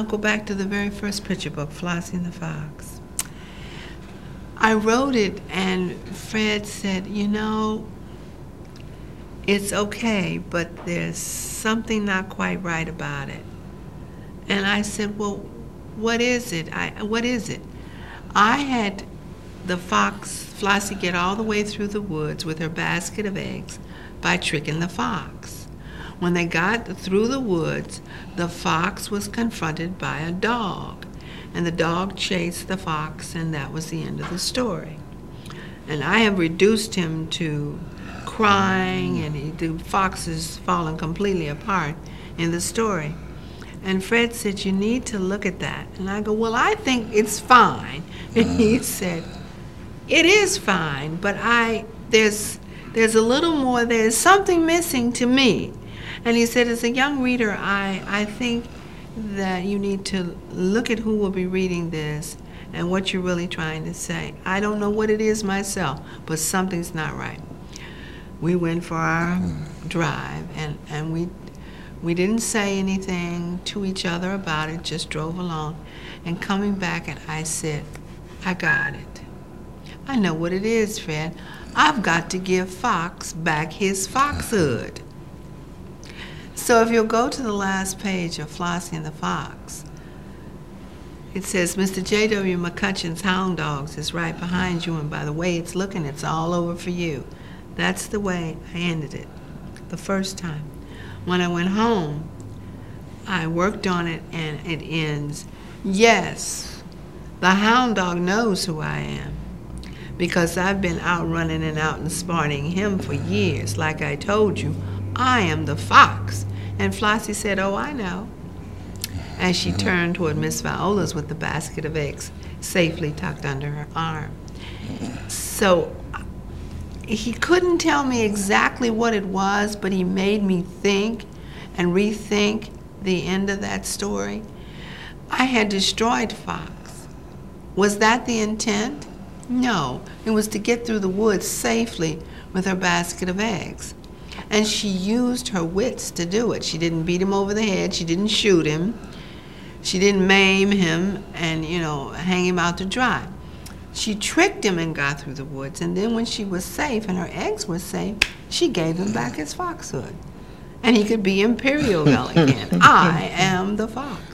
I'll go back to the very first picture book, Flossie and the Fox. I wrote it, and Fred said, you know, it's okay, but there's something not quite right about it. And I said, well, what is it? What is it? I had the fox, Flossie, get all the way through the woods with her basket of eggs by tricking the fox. When they got through the woods, the fox was confronted by a dog, and the dog chased the fox, and that was the end of the story. And I have reduced him to crying, and the fox is falling completely apart in the story. And Fred said, you need to look at that. And I go, well, I think it's fine. And he said, it is fine, but there's a little more, there's something missing to me. And he said, as a young reader, I think that you need to look at who will be reading this and what you're really trying to say. I don't know what it is myself, but something's not right. We went for our drive, and we didn't say anything to each other about it, just drove along. And coming back, and I said, I got it. I know what it is, Fred. I've got to give Fox back his foxhood. So if you'll go to the last page of Flossie and the Fox, it says, Mr. J.W. McCutcheon's Hound Dogs is right behind you, and by the way it's looking, it's all over for you. That's the way I ended it the first time. When I went home, I worked on it, and it ends, yes, the hound dog knows who I am, because I've been out running and out and smarting him for years. Like I told you, I am the fox. And Flossie said, oh, I know, as she turned toward Miss Viola's with the basket of eggs safely tucked under her arm. So he couldn't tell me exactly what it was, but he made me think and rethink the end of that story. I had destroyed Fox. Was that the intent? No, it was to get through the woods safely with her basket of eggs. And she used her wits to do it. She didn't beat him over the head. She didn't shoot him. She didn't maim him and, hang him out to dry. She tricked him and got through the woods. And then when she was safe and her eggs were safe, she gave him back his foxhood. And he could be Imperial again. I am the fox.